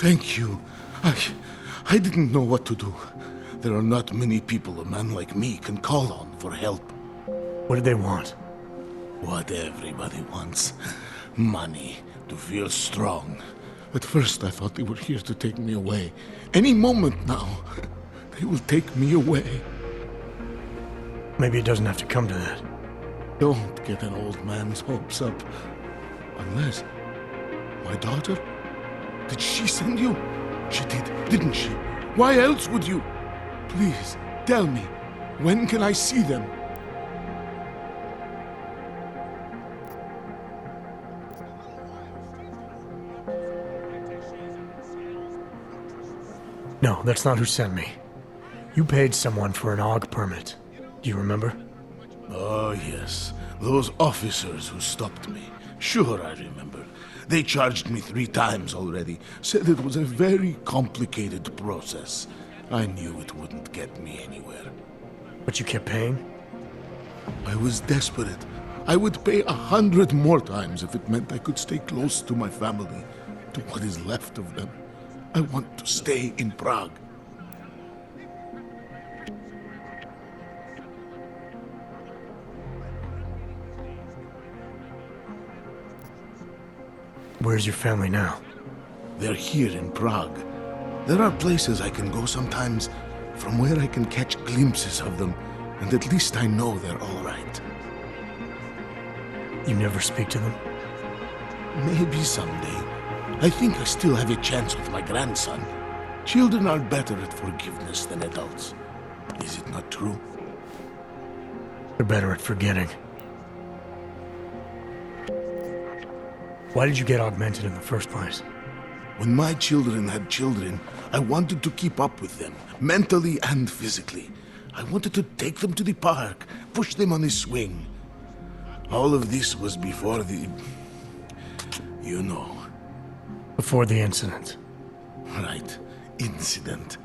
Thank you. I didn't know what to do. There are not many people a man like me can call on for help. What did they want? What everybody wants. Money, to feel strong. At first I thought they were here to take me away. Any moment now, they will take me away. Maybe it doesn't have to come to that. Don't get an old man's hopes up. Unless... my daughter? Did she send you? She did, didn't she? Why else would you? Please, tell me. When can I see them? No, that's not who sent me. You paid someone for an AUG permit. Do you remember? Oh, yes. Those officers who stopped me. Sure, I remember. They charged me 3 times already. Said it was a very complicated process. I knew it wouldn't get me anywhere. But you kept paying? I was desperate. I would pay 100 more times if it meant I could stay close to my family, to what is left of them. I want to stay in Prague. Where's your family now? They're here in Prague. There are places I can go sometimes, from where I can catch glimpses of them, and at least I know they're all right. You never speak to them? Maybe someday. I think I still have a chance with my grandson. Children are better at forgiveness than adults. Is it not true? They're better at forgetting. Why did you get augmented in the first place? When my children had children, I wanted to keep up with them, mentally and physically. I wanted to take them to the park, push them on a swing. All of this was before the... you know. Before the incident. Right. Incident.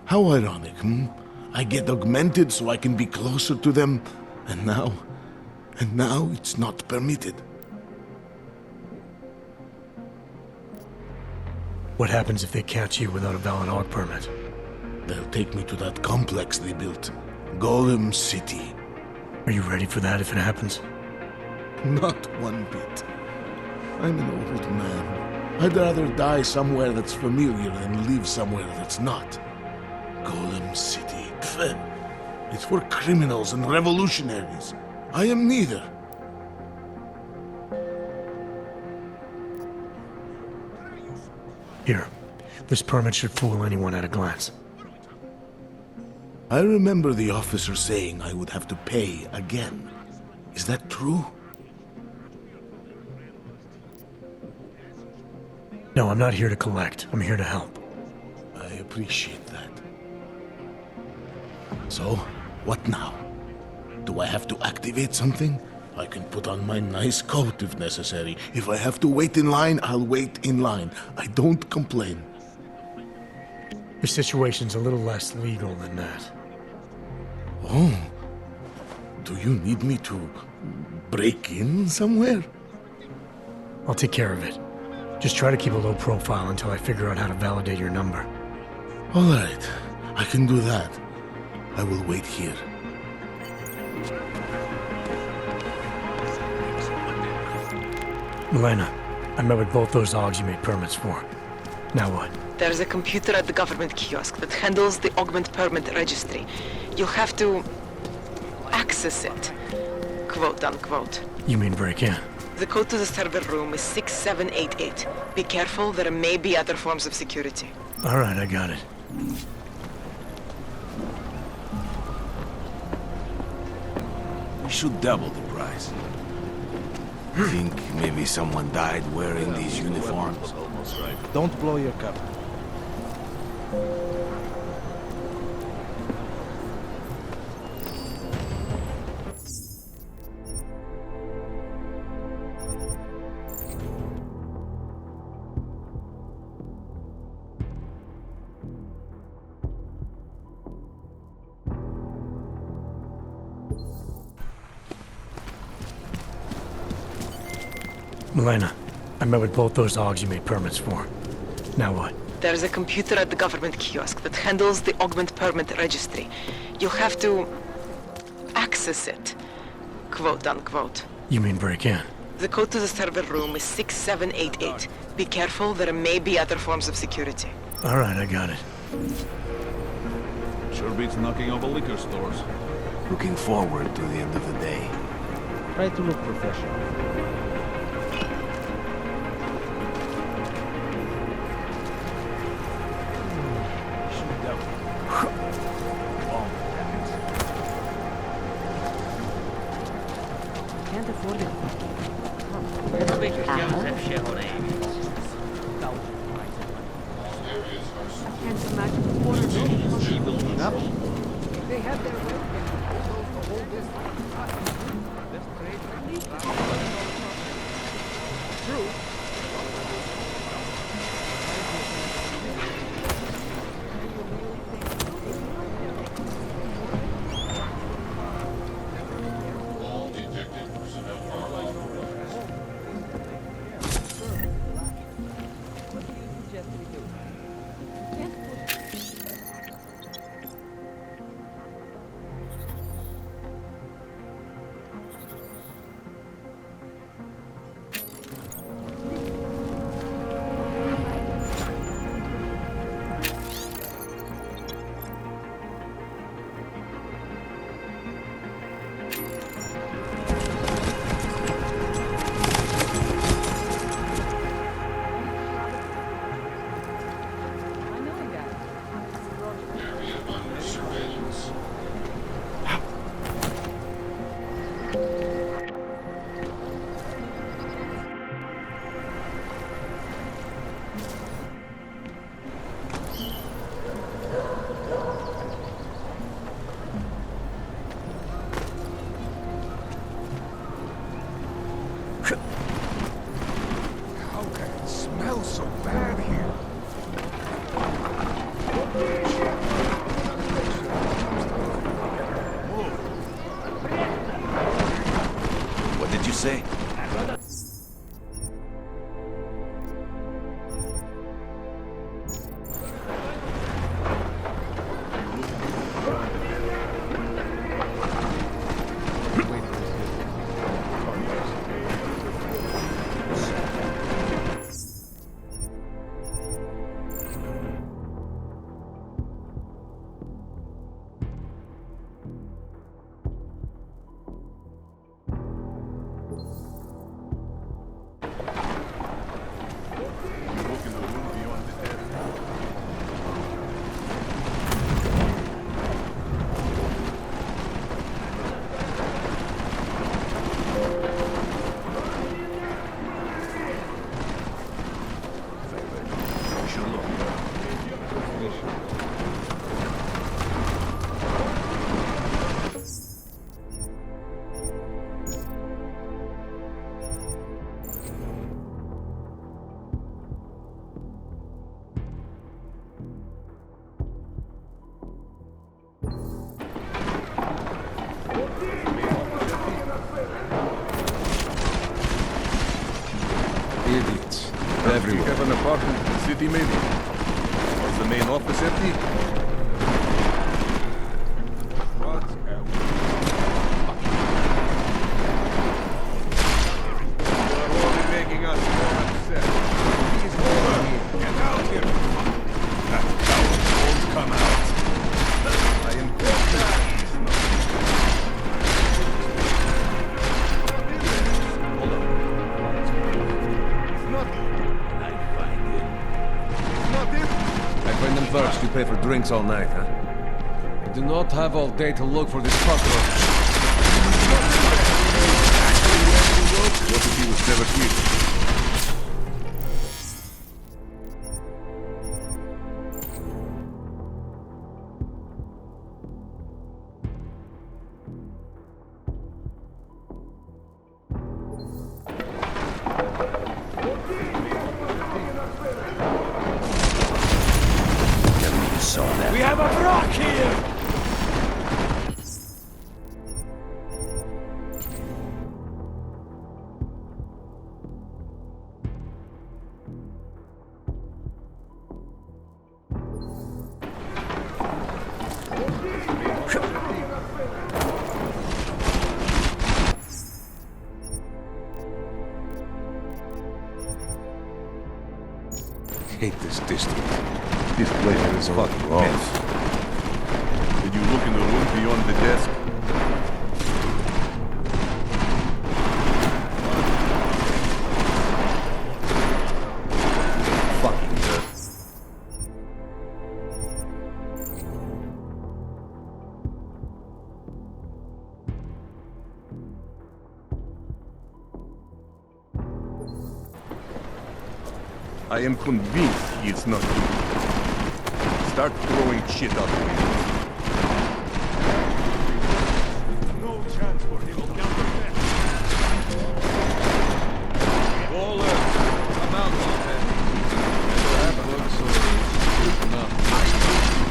How ironic, hmm? I get augmented so I can be closer to them, and now it's not permitted. What happens if they catch you without a valid AUG permit? They'll take me to that complex they built. Golem City. Are you ready for that if it happens? Not one bit. I'm an old man. I'd rather die somewhere that's familiar than live somewhere that's not. Golem City. Pfft. It's for criminals and revolutionaries. I am neither. Here. This permit should fool anyone at a glance. I remember the officer saying I would have to pay again. Is that true? No, I'm not here to collect. I'm here to help. I appreciate that. So, what now? Do I have to activate something? I can put on my nice coat if necessary. If I have to wait in line, I'll wait in line. I don't complain. The situation's a little less legal than that. Oh. Do you need me to break in somewhere? I'll take care of it. Just try to keep a low profile until I figure out how to validate your number. All right. I can do that. I will wait here. Milena, I met with both those AUGs you made permits for. Now what? There's a computer at the government kiosk that handles the augment permit registry. You'll have to access it, quote unquote. You mean break in? The code to the server room is 6788. Be careful, there may be other forms of security. All right, I got it. We should double the price. Think maybe someone died wearing these uniforms? Don't blow your cover. Milena, I met with both those AUGs you made permits for. Now what? There's a computer at the government kiosk that handles the augment permit registry. You'll have to access it, quote unquote. You mean break in? The code to the server room is 6788. Be careful, there may be other forms of security. All right, I got it. Sure beats knocking over liquor stores. Looking forward to the end of the day. Try to look professional. Can't afford it. Can't imagine the water. They have their webcam. The whole district. True. How can it smell so bad here? What did you say? Idiots. Everywhere. You have an apartment in the city, maybe? Was the main office empty? What? You're only making us more upset. Please hold on. Get out here. That coward won't come out. I am confident he's not. Hold on. I find them first. You pay for drinks all night, huh? I do not have all day to look for this cockroach. What if he was never here? We have a rock here! hate this district. This place is fucking mess. Did you look in the room beyond the desk? Fucking dirt. I am convinced it's not you. Start throwing shit out the window. No chance for him. All come out of there. That looks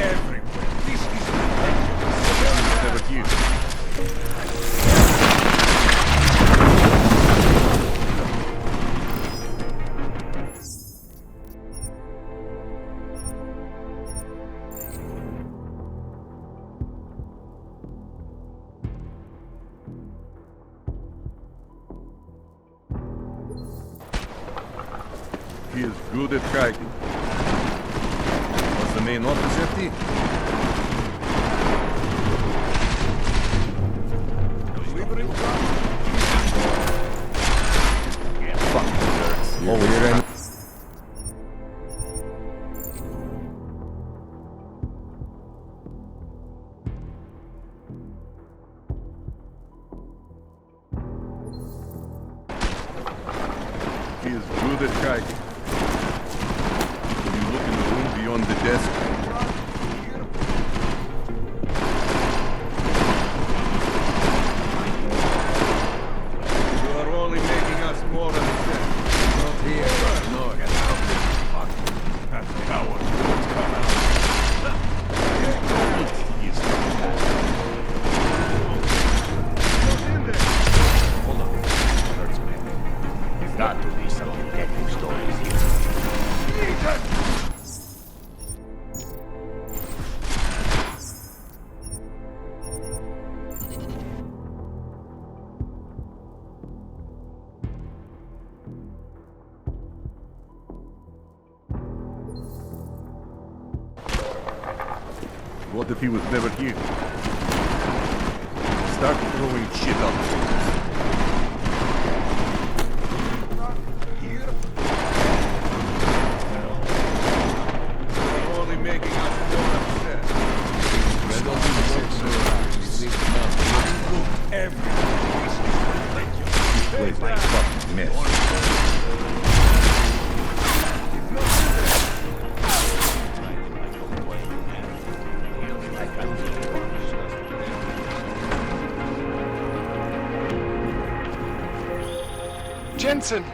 everywhere. This is ridiculous. Never here. He is good at hiding. Was the main office empty? Fucking nerds. Over here and... He is good at hiding. On the desk. You are only making us more upset. Not here. No, get out. Fuck. That coward won't come out. He's not in there. Hold on. Hurts me. There's got to be some detective stories here. Jesus! What if he was never here? Start throwing shit out. You're only making us more upset. This place like fucking mess. Jensen!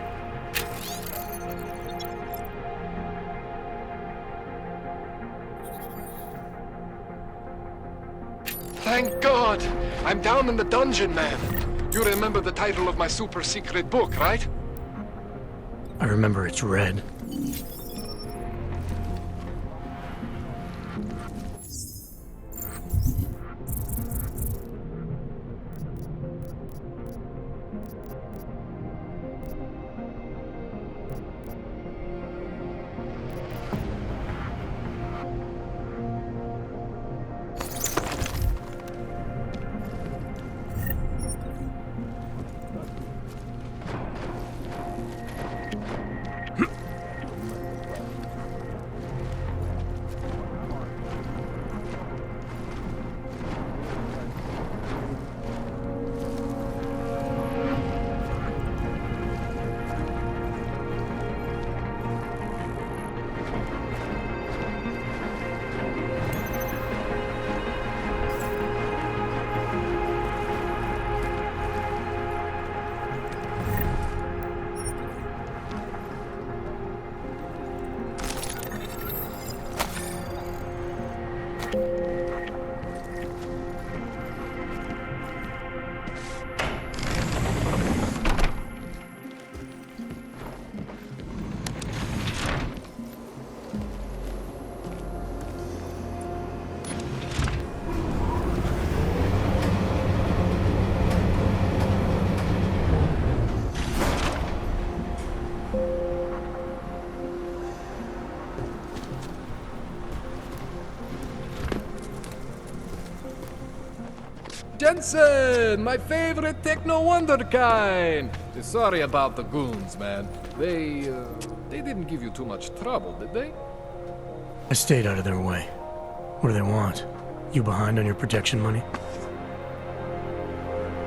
Thank God! I'm down in the dungeon, man. You remember the title of my super secret book, right? I remember it's red. Jensen, my favorite techno wonderkind. Sorry about the goons, man. They didn't give you too much trouble, did they? I stayed out of their way. What do they want? You behind on your protection money?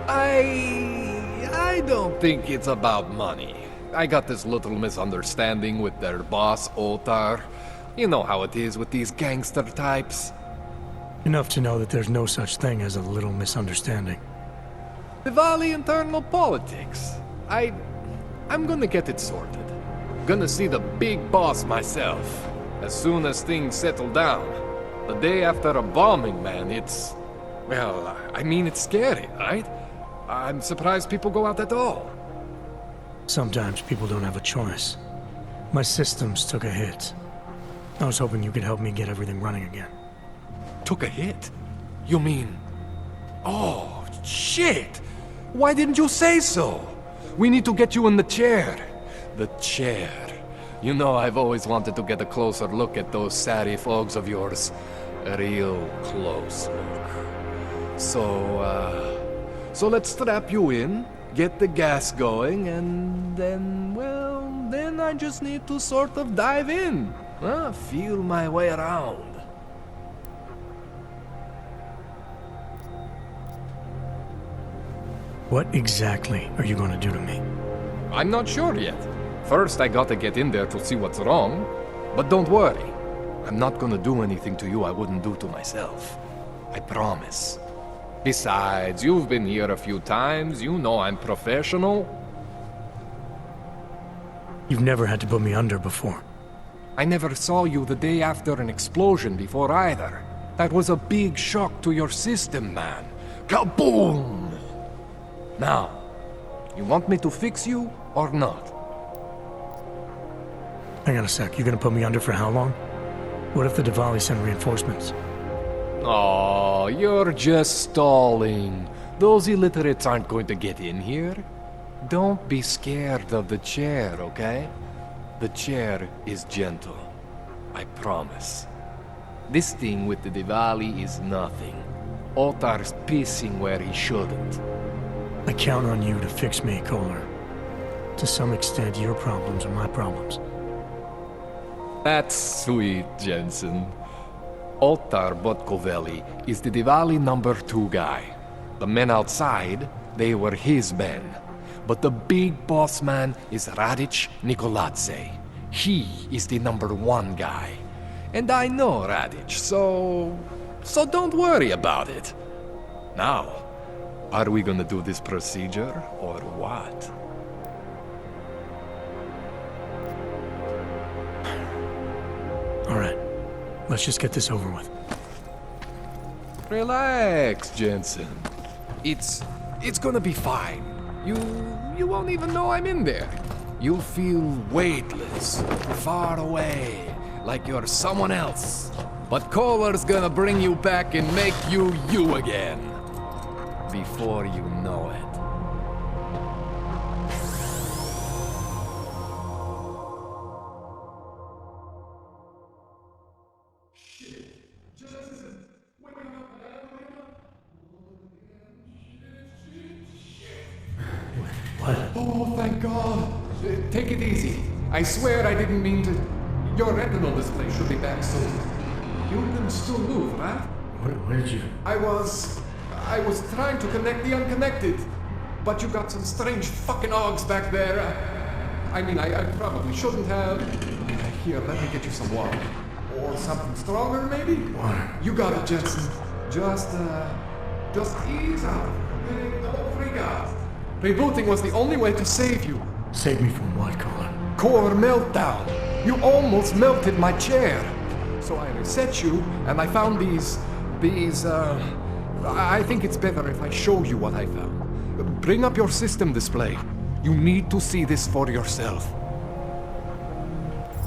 I don't think it's about money. I got this little misunderstanding with their boss, ULTRAHD. You know how it is with these gangster types. Enough to know that there's no such thing as a little misunderstanding. Diwali internal politics. I'm gonna get it sorted. Gonna see the big boss myself. As soon as things settle down. The day after a bombing, man, it's... Well, I mean, it's scary, right? I'm surprised people go out at all. Sometimes people don't have a choice. My systems took a hit. I was hoping you could help me get everything running again. Took a hit? You mean... Oh, shit! Why didn't you say so? We need to get you in the chair. The chair. You know, I've always wanted to get a closer look at those satty folks of yours. A real close look. So let's strap you in, get the gas going, and then, well, then I just need to sort of dive in. Feel my way around. What exactly are you going to do to me? I'm not sure yet. First, I gotta get in there to see what's wrong. But don't worry. I'm not gonna do anything to you I wouldn't do to myself. I promise. Besides, you've been here a few times. You know I'm professional. You've never had to put me under before. I never saw you the day after an explosion before either. That was a big shock to your system, man. Kaboom! Now, you want me to fix you or not? Hang on a sec, you're gonna put me under for how long? What if the Diwali send reinforcements? Oh, you're just stalling. Those illiterates aren't going to get in here. Don't be scared of the chair, okay? The chair is gentle. I promise. This thing with the Diwali is nothing. ULTRAHD's pissing where he shouldn't. I count on you to fix me, Kohler. To some extent, your problems are my problems. That's sweet, Jensen. ULTRAHD Botkoveli is the Diwali #2 guy. The men outside, they were his men. But the big boss man is Radic Nikoladze. He is the #1 guy. And I know Radic, so don't worry about it. Now, are we gonna do this procedure or what? All right, let's just get this over with. Relax, Jensen. It's gonna be fine. You won't even know I'm in there. You'll feel weightless, far away, like you're someone else. But Kohler's gonna bring you back and make you you again. Before you know it. What? Oh, thank God. Take it easy. I swear I didn't mean to... Your retinal display should be back soon. You can still move, right? Where did you... I was trying to connect the unconnected. But you got some strange fucking ogs back there. I mean, I probably shouldn't have. Here, let me get you some water. Or something stronger, maybe? Water. You got it, Jensen. Just ease out. Don't freak out. Rebooting was the only way to save you. Save me from what, Kohler? Core meltdown. You almost melted my chair. So I reset you, and I found these, I think it's better if I show you what I found. Bring up your system display. You need to see this for yourself.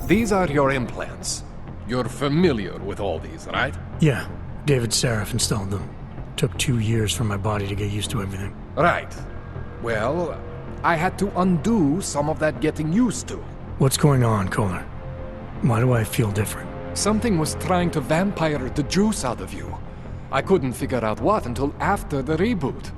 These are your implants. You're familiar with all these, right? Yeah, David Seraph installed them. Took 2 years for my body to get used to everything. Right. Well, I had to undo some of that getting used to. What's going on, Kohler? Why do I feel different? Something was trying to vampire the juice out of you. I couldn't figure out what until after the reboot.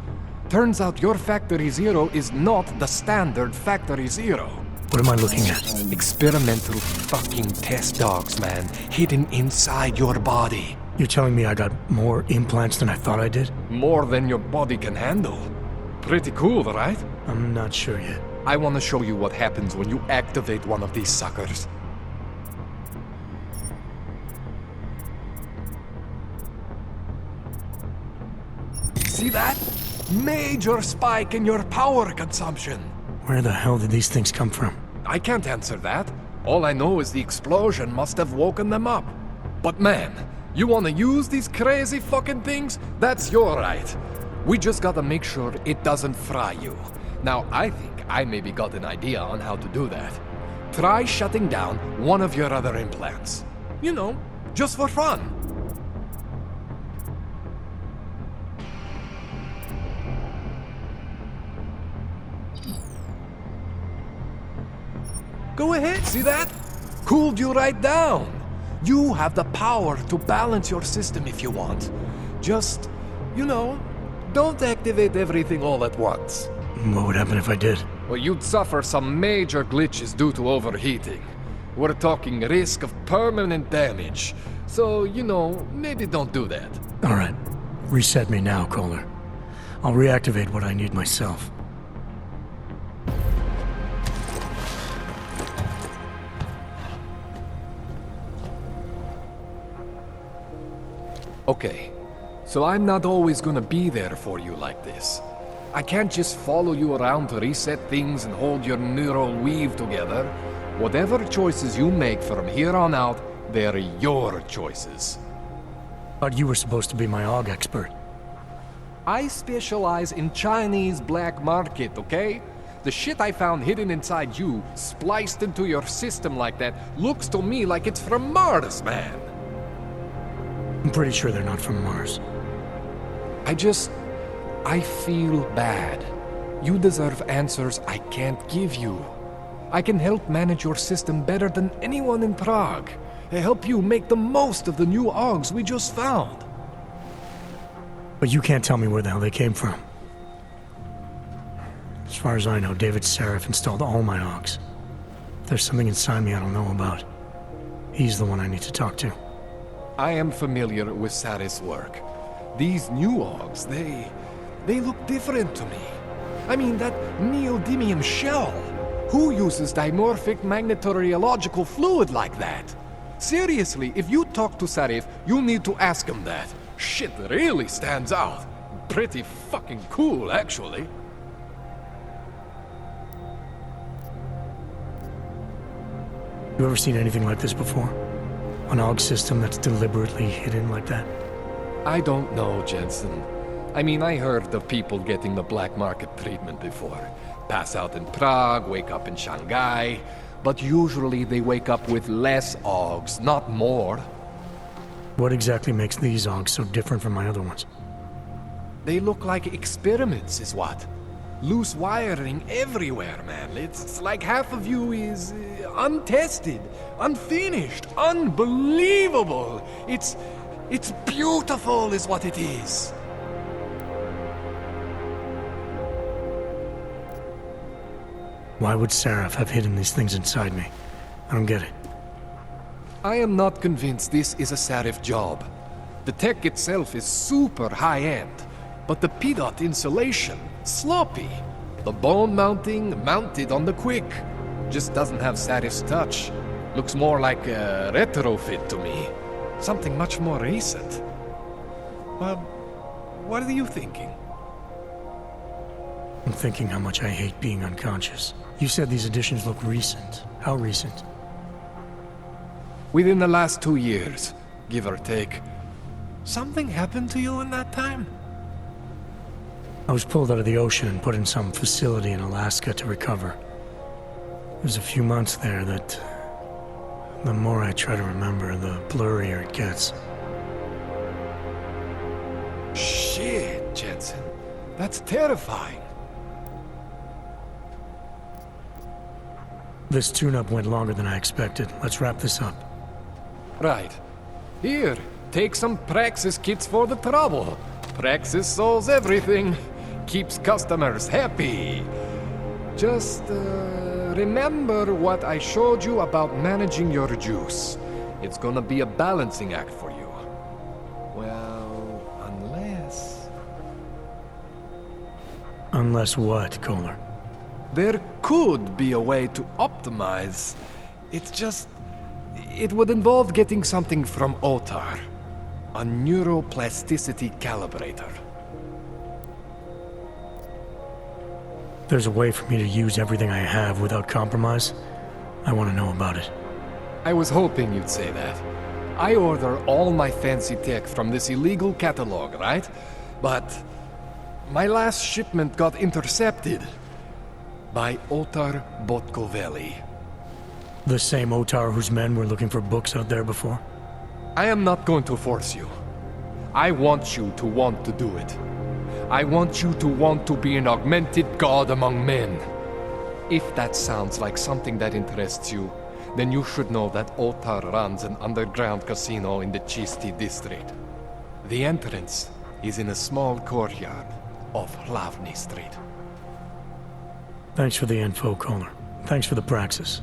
Turns out your Factory Zero is not the standard Factory Zero. What am I looking at? Experimental fucking test dogs, man, hidden inside your body. You're telling me I got more implants than I thought I did? More than your body can handle. Pretty cool, right? I'm not sure yet. I want to show you what happens when you activate one of these suckers. See that? Major spike in your power consumption. Where the hell did these things come from? I can't answer that. All I know is the explosion must have woken them up. But man, you want to use these crazy fucking things? That's your right. We just gotta make sure it doesn't fry you. Now, I think I maybe got an idea on how to do that. Try shutting down one of your other implants. You know, just for fun. Go ahead, see that? Cooled you right down. You have the power to balance your system if you want. Just, you know, don't activate everything all at once. What would happen if I did? Well, you'd suffer some major glitches due to overheating. We're talking risk of permanent damage. So, you know, maybe don't do that. All right. Reset me now, Kohler. I'll reactivate what I need myself. Okay, so I'm not always gonna be there for you like this. I can't just follow you around to reset things and hold your neural weave together. Whatever choices you make from here on out, they're your choices. Thought you were supposed to be my AUG expert. I specialize in Chinese black market, okay? The shit I found hidden inside you, spliced into your system like that, looks to me like it's from Mars, man. I'm pretty sure they're not from Mars. I feel bad. You deserve answers I can't give you. I can help manage your system better than anyone in Prague. Help you make the most of the new AUGs we just found. But you can't tell me where the hell they came from. As far as I know, David Seraph installed all my AUGs. If there's something inside me I don't know about, he's the one I need to talk to. I am familiar with Sarah's work. These new AUGs, they look different to me. I mean, that neodymium shell. Who uses dimorphic magnetorheological fluid like that? Seriously, if you talk to Sarif, you need to ask him that. Shit really stands out. Pretty fucking cool, actually. You ever seen anything like this before? An AUG system that's deliberately hidden like that? I don't know, Jensen. I mean, I heard of people getting the black market treatment before. Pass out in Prague, wake up in Shanghai. But usually they wake up with less AUGs, not more. What exactly makes these AUGs so different from my other ones? They look like experiments, is what. Loose wiring everywhere, man. It's like half of you is untested, unfinished, unbelievable. It's beautiful is what it is. Why would Seraph have hidden these things inside me? I don't get it. I am not convinced this is a Sarif job. The tech itself is super high-end, but the PDOT insulation, sloppy. The bone mounting, mounted on the quick. Just doesn't have Sarif's touch. Looks more like a retrofit to me. Something much more recent. Well, what are you thinking? I'm thinking how much I hate being unconscious. You said these additions look recent. How recent? Within the last 2 years, give or take. Something happened to you in that time? I was pulled out of the ocean and put in some facility in Alaska to recover. There's a few months there that... the more I try to remember, the blurrier it gets. Shit, Jensen. That's terrifying. This tune-up went longer than I expected. Let's wrap this up. Right. Here, Take some Praxis Kits for the trouble. Praxis solves everything. Keeps customers happy. Just, remember what I showed you about managing your juice. It's gonna be a balancing act for you. Well, unless... Unless what, Kohler? There could be a way to optimize. It's just... It would involve getting something from ULTRAHD. A neuroplasticity calibrator. There's a way for me to use everything I have without compromise? I want to know about it. I was hoping you'd say that. I order all my fancy tech from this illegal catalog, right? But my last shipment got intercepted by Otar Botkoveli. The same Otar whose men were looking for books out there before? I am not going to force you. I want you to want to do it. I want you to want to be an augmented god among men. If that sounds like something that interests you, then you should know that Otar runs an underground casino in the Chisti district. The entrance is in a small courtyard off Hlavny Street. Thanks for the info, Kohler. Thanks for the praxis.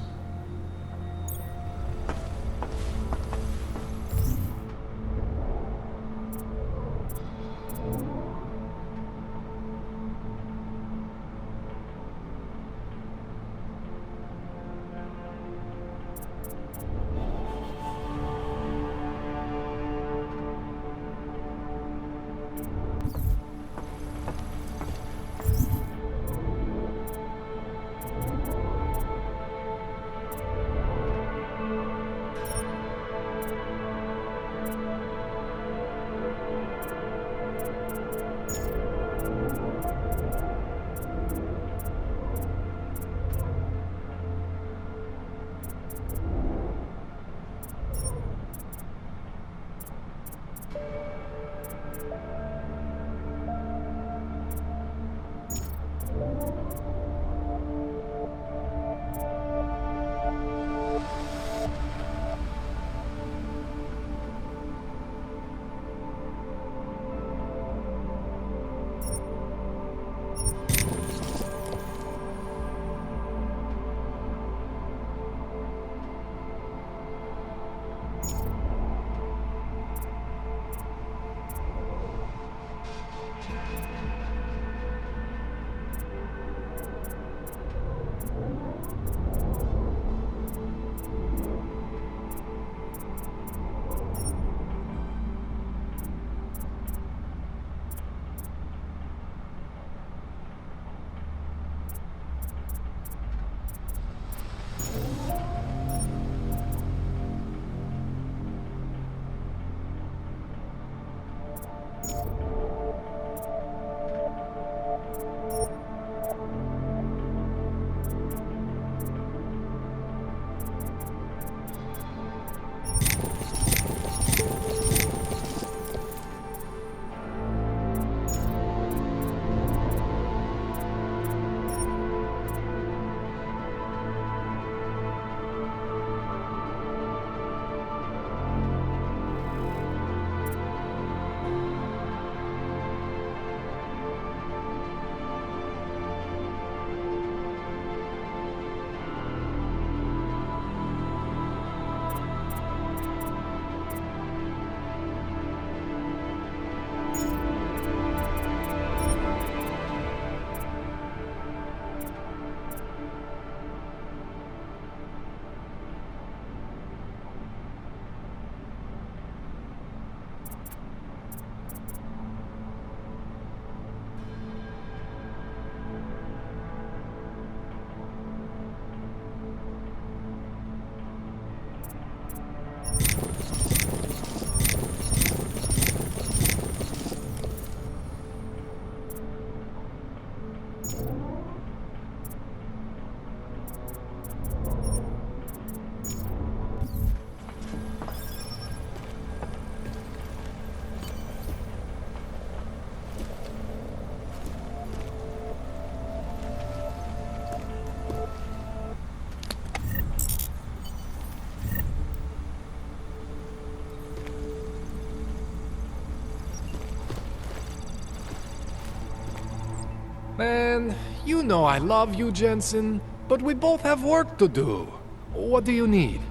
Man, you know I love you, Jensen, but we both have work to do. What do you need?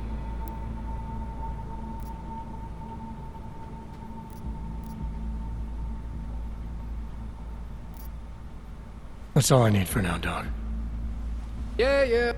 That's all I need for now, dog. Yeah.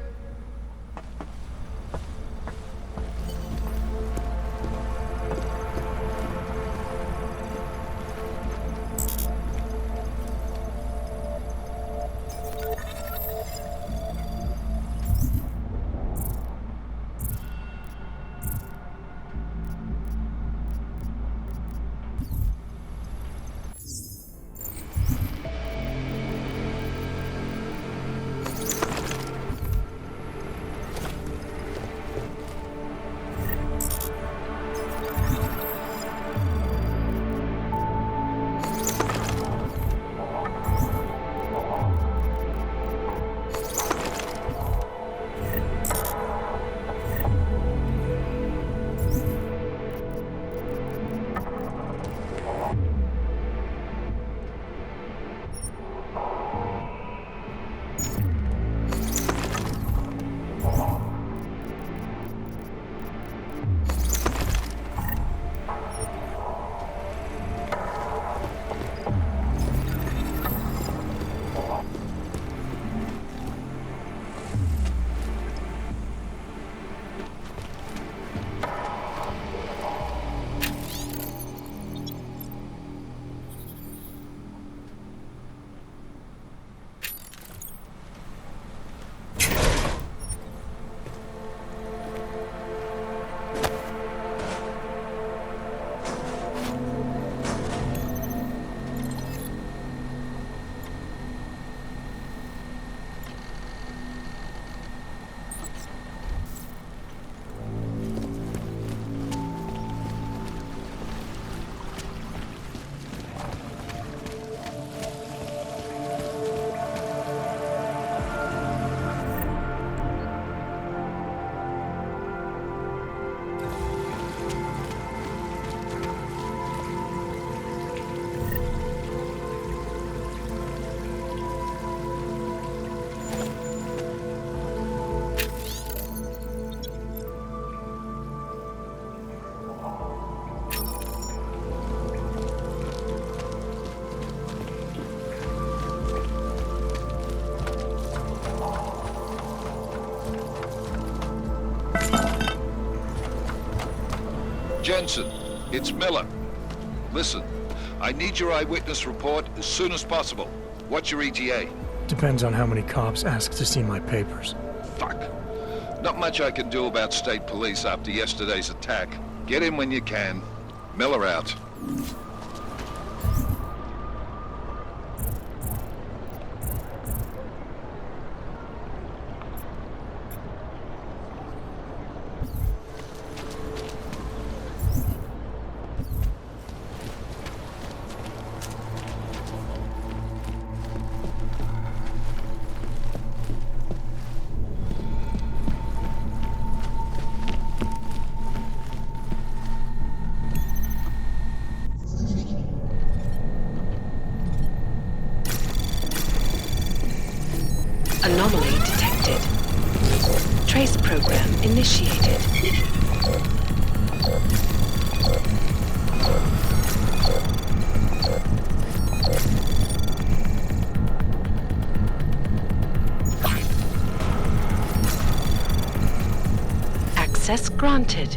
Jensen, it's Miller. Listen, I need your eyewitness report as soon as possible. What's your ETA? Depends on how many cops ask to see my papers. Fuck. Not much I can do about state police after yesterday's attack. Get in when you can. Miller out. Anomaly detected. Trace program initiated. Access granted.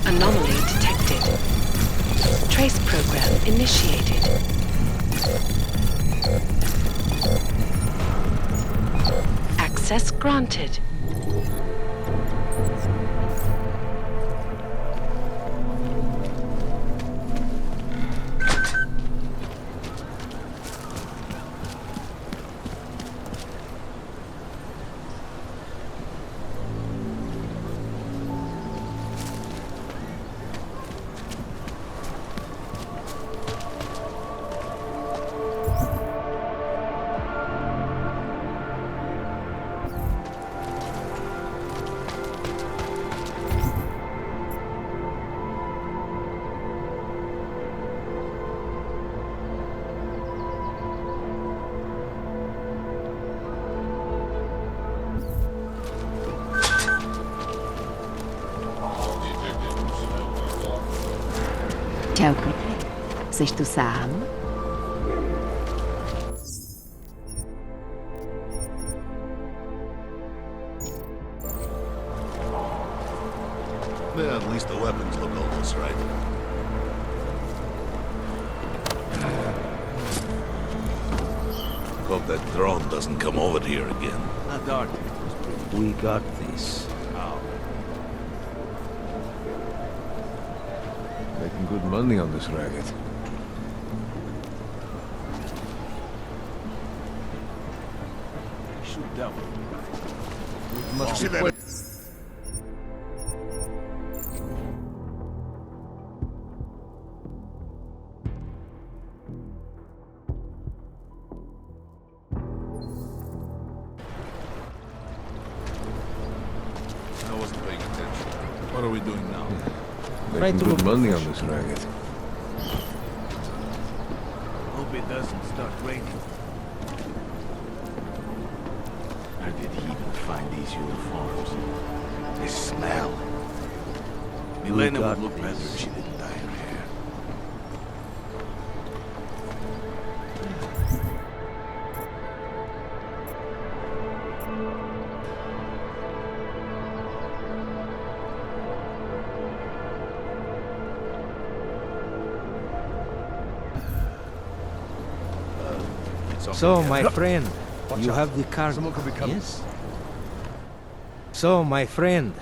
Anomaly detected. Trace program initiated. Access granted. Čauko. Seš tu sám? Yeah, at least the weapons look almost right. Hope that drone doesn't come over here again. Not dark. We got this. Making good money on this racket. Shoot devil. Must See be that? quite... I wasn't paying attention. What are we doing now? Making to good look money on this racket. Hope it doesn't start raining. Where did he even find these uniforms? They smell. Milena got would look better this. if she didn't dye her hair. So, my friend, you have the card. Someone could be coming. Yes. So, my friend,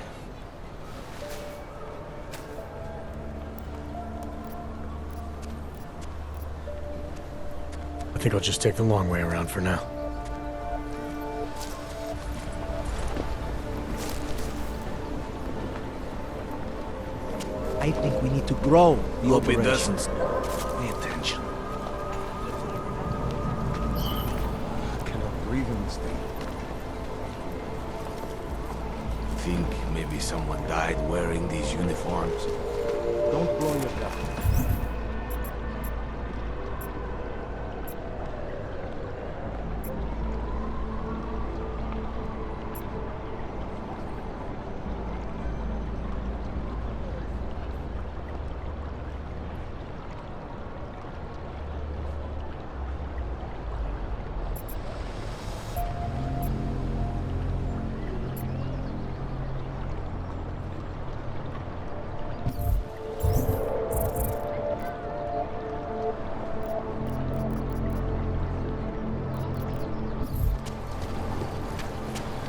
I think I'll just take the long way around for now. I think we need to grow the Hope it operation. doesn't. Pay attention. I cannot breathe in this thing. Think maybe someone died wearing these uniforms. Don't blow your cover.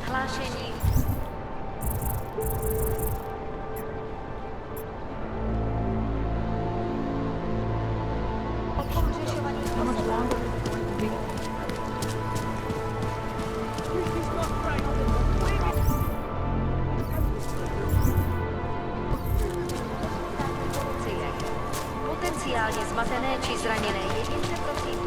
Hlášení. Potenciálně zmatené či zraněné jedince prosím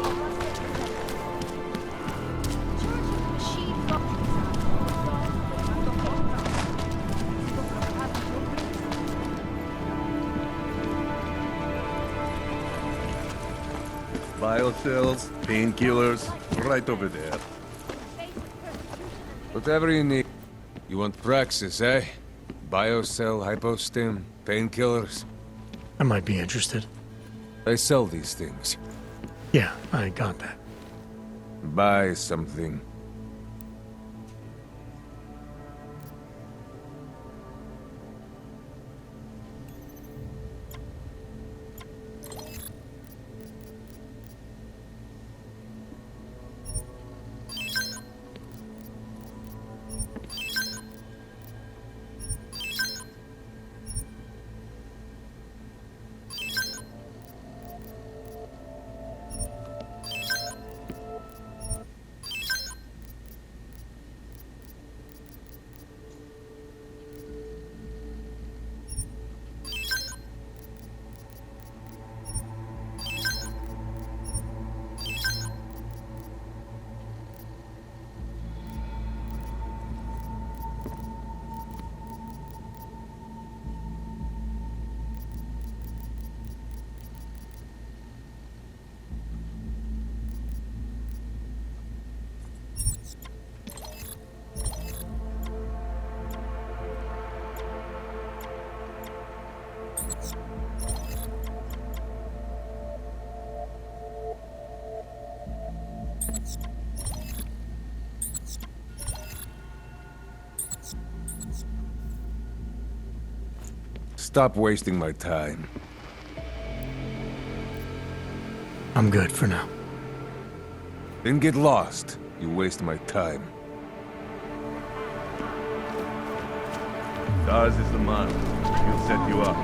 Biocells, painkillers, right over there. Whatever you need. You want Praxis, eh? Biocell, hypostim, painkillers. I might be interested. They sell these things. Yeah, I got that. Buy something. Stop wasting my time. I'm good for now. Then get lost. You waste my time. Ours is the man. He'll set you up.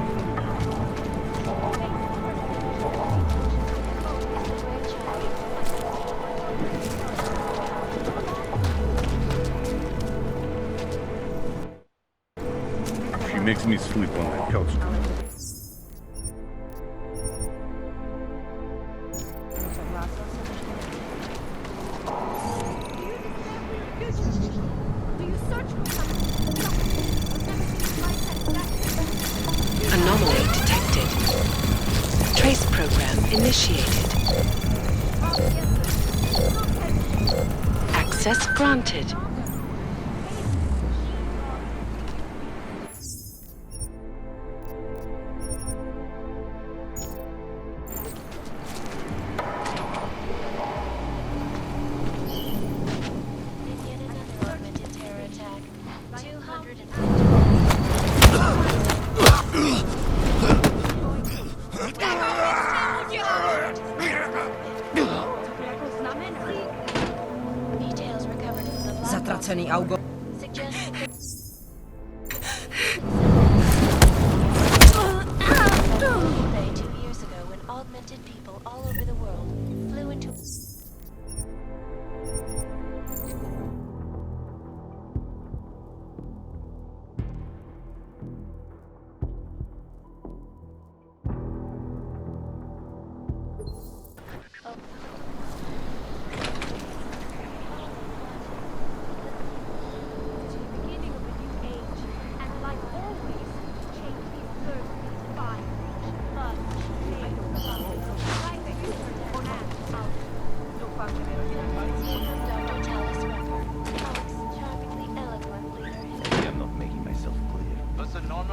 She makes me sleep on that couch. Anomaly detected. Trace program initiated. Access granted. Zatracený augo. Augmented people all over the world flew into...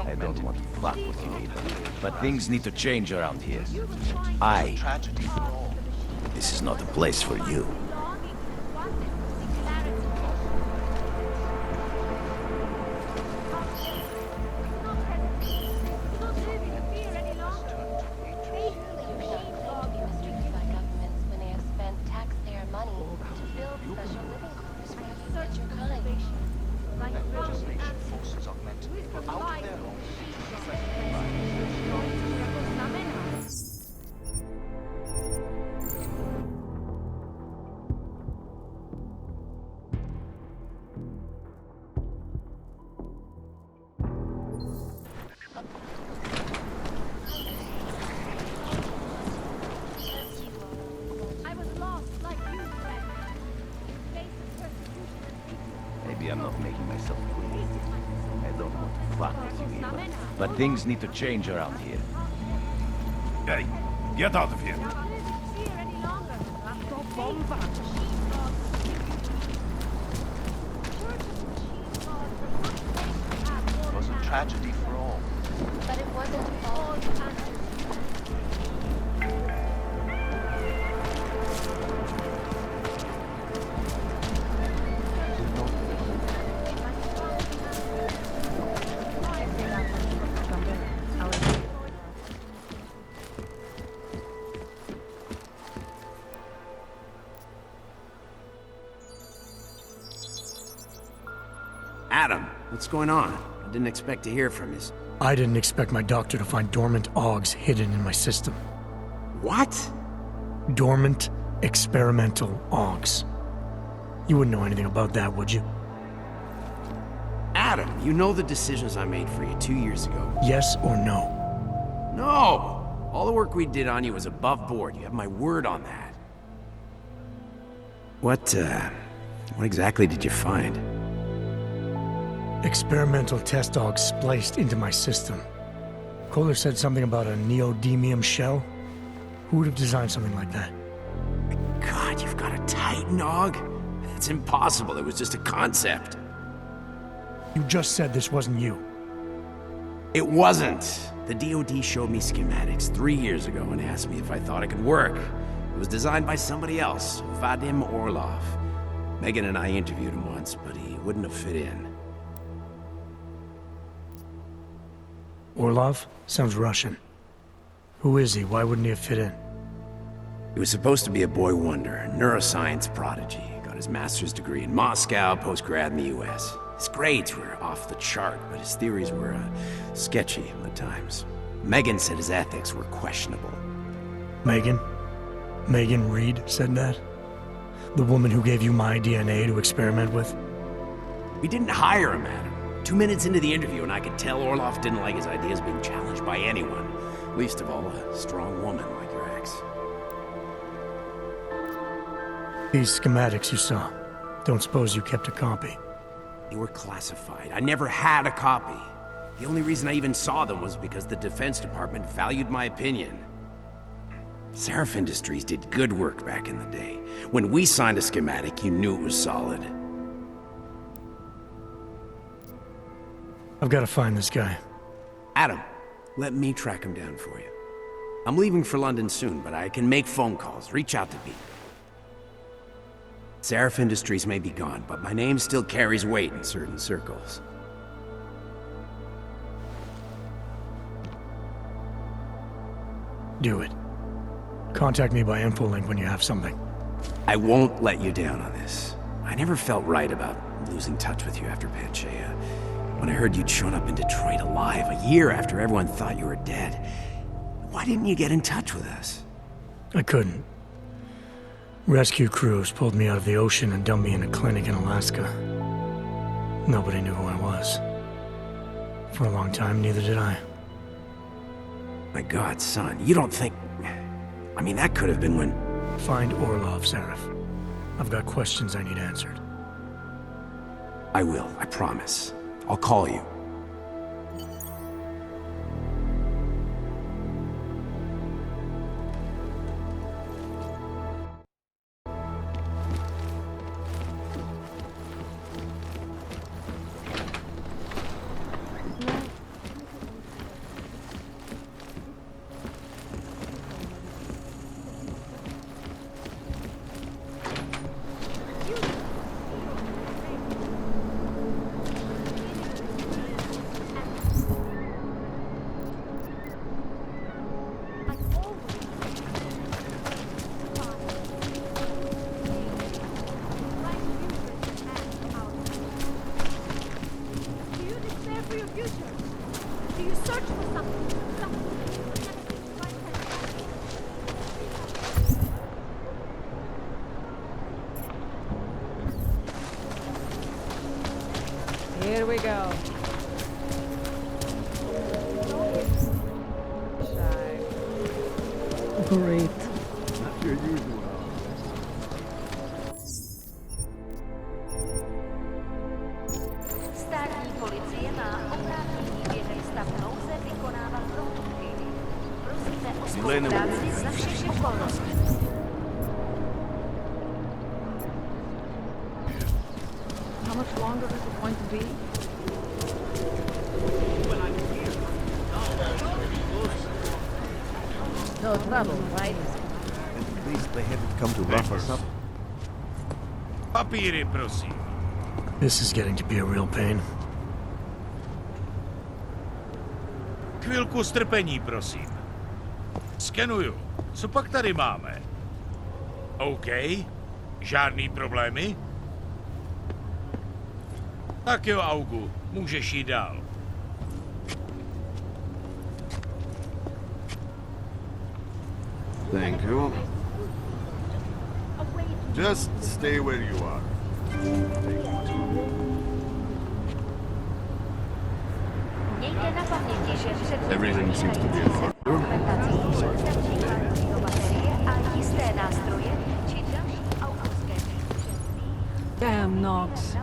I don't want to fuck with you either. But things need to change around here. This is not a place for you. Maybe I'm not making myself clear. I don't want to fuck with you either. But things need to change around here. Hey, get out of here. It was a tragedy for all. But it wasn't all. Adam, what's going on? I didn't expect to hear from you. I didn't expect my doctor to find dormant AUGs hidden in my system. What? Dormant experimental AUGs. You wouldn't know anything about that, would you? Adam, you know the decisions I made for you 2 years ago. Yes or no? No! All the work we did on you was above board. You have my word on that. What exactly did you find? Experimental test AUGs spliced into my system. Kohler said something about a neodymium shell. Who would have designed something like that? God, you've got a Titan AUG? It's impossible. It was just a concept. You just said this wasn't you. It wasn't. The DoD showed me schematics 3 years ago and asked me if I thought it could work. It was designed by somebody else, Vadim Orlov. Megan and I interviewed him once, but he wouldn't have fit in. Orlov? Sounds Russian. Who is he? Why wouldn't he have fit in? He was supposed to be a boy wonder, a neuroscience prodigy. Got his master's degree in Moscow, post-grad in the US. His grades were off the chart, but his theories were sketchy at times. Megan said his ethics were questionable. Megan? Megan Reed said that? The woman who gave you my DNA to experiment with? We didn't hire him, Adam. 2 minutes into the interview, and I could tell Orlov didn't like his ideas being challenged by anyone. Least of all, a strong woman like your ex. These schematics you saw. Don't suppose you kept a copy? They were classified. I never had a copy. The only reason I even saw them was because the Defense Department valued my opinion. Seraph Industries did good work back in the day. When we signed a schematic, you knew it was solid. I've got to find this guy. Adam, let me track him down for you. I'm leaving for London soon, but I can make phone calls, reach out to people. Seraph Industries may be gone, but my name still carries weight in certain circles. Do it. Contact me by infolink when you have something. I won't let you down on this. I never felt right about losing touch with you after Panchea. When I heard you'd shown up in Detroit alive, a year after everyone thought you were dead. Why didn't you get in touch with us? I couldn't. Rescue crews pulled me out of the ocean and dumped me in a clinic in Alaska. Nobody knew who I was. For a long time, neither did I. My God, son, you don't think... I mean, that could have been when... Find Orlov, Seraph. I've got questions I need answered. I will, I promise. I'll call you. Here we go. Great. Not your usual. Státní policie má oprávnění během stavu nouze vykonávat prohlídky. Prosíme o spolupráci za všech okolností. How much longer is it going to be? No trouble, right? At least they haven't come to rough us up. Papíry, prosím. This is getting to be a real pain. Chvilku strpení, prosím. Skenuju. Co pak tady máme? OK. Žádný problémy? Tak jo, Augu. Můžeš jít dál. Thank you. Just stay where you are. Mějte na paměti, že před Everything seems to be in order. dokumentací jsou baterie a jisté nástroje či další autorské příležitosti. Damn, Knox.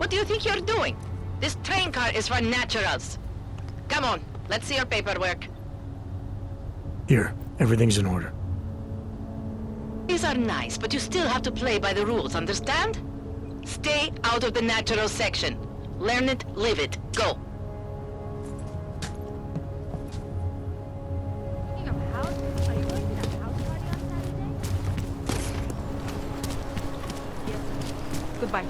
What do you think you're doing? This train car is for naturals. Come on, let's see your paperwork. Here, everything's in order. These are nice, but you still have to play by the rules, understand? Stay out of the natural section. Learn it, live it. Go. Goodbye.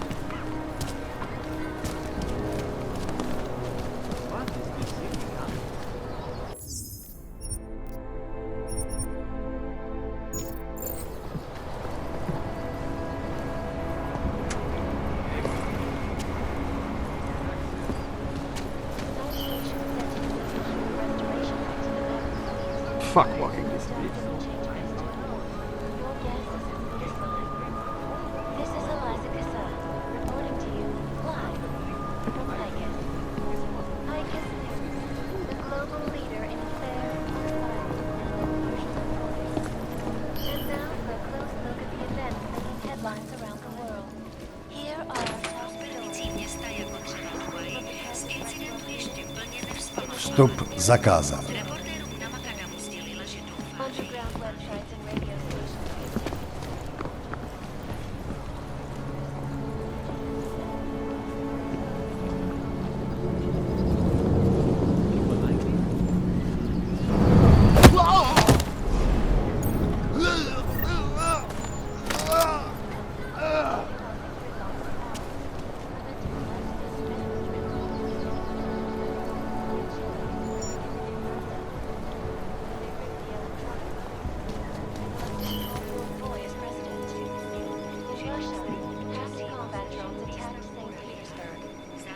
Fuck walking this beat. This is Eliza Cassell, reporting to you live from Vegas. ICAS News, the global leader in fair, fun, and unusual voice. And now for a close look at the events making headlines around the world. Here are our top stories. Vstup zakázán. Underground websites and radio stations.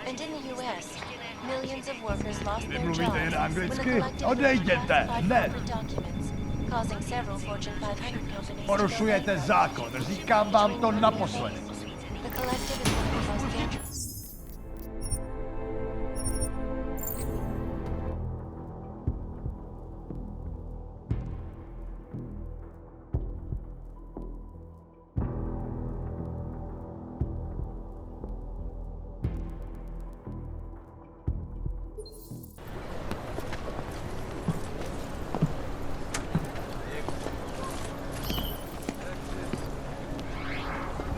And in the US, millions of workers lost their jobs when the collective documents, causing several Fortune 500 companies Porušujete zákon, říkám vám to naposledy. The collective is one of the most dangerous.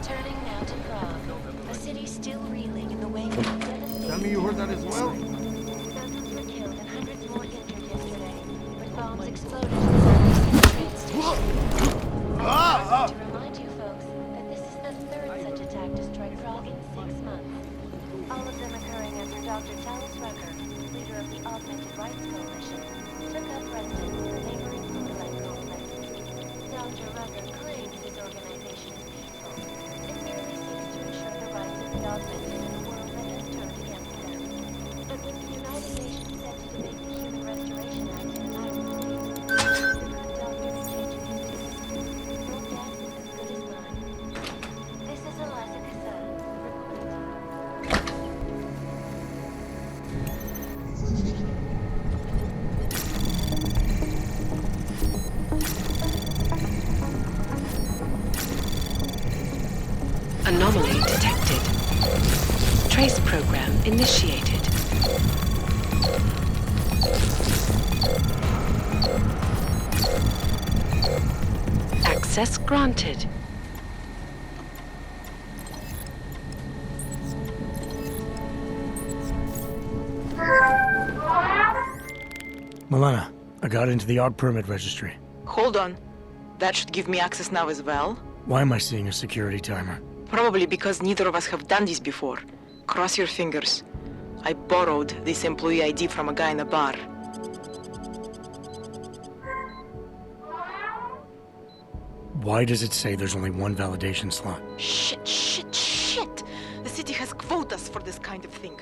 Turning now to Prague, a city still reeling in the wake of devastating... Tell me you heard that as well? Dozens were killed and hundreds more injured yesterday when bombs exploded inside the train station. I to remind you folks that this is the third such attack to strike Prague in 6 months. All of them occurring after Dr. Talis Rucker, leader of the Augmented Rights Coalition, took up residence in the neighboring Motorlight complex. Dr. Rucker claims his organization is peaceful and merely seeks to ensure the rights of the augmented in a world that has turned against them. But with the United Nations set to debate the Human Restoration Act in Ireland, the doctor is changing his views. Your guess is as good as mine. This is Eliza Cassell, reporting to you. Anomaly detected. Trace program initiated. Access granted. Milena, I got into the AUG permit registry. Hold on. That should give me access now as well. Why am I seeing a security timer? Probably because neither of us have done this before. Cross your fingers. I borrowed this employee ID from a guy in a bar. Why does it say there's only one validation slot? Shit, shit, shit! The city has quotas for this kind of thing.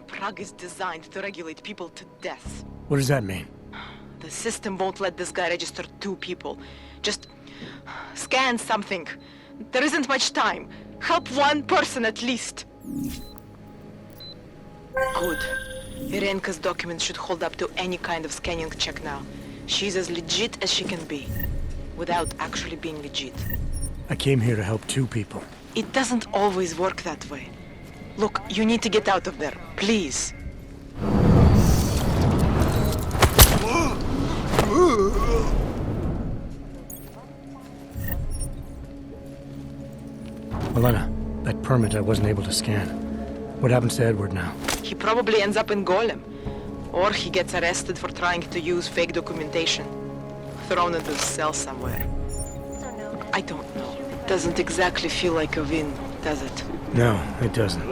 Prague is designed to regulate people to death. What does that mean? The system won't let this guy register 2 people. Just scan something. There isn't much time. Help 1 person at least. Good. Irenka's documents should hold up to any kind of scanning check now. She's as legit as she can be, without actually being legit. I came here to help 2 people. It doesn't always work that way. Look, you need to get out of there, please. Elena, that permit I wasn't able to scan. What happens to Edward now? He probably ends up in Golem. Or he gets arrested for trying to use fake documentation. Thrown into a cell somewhere. I don't know. Doesn't exactly feel like a win, does it? No, it doesn't.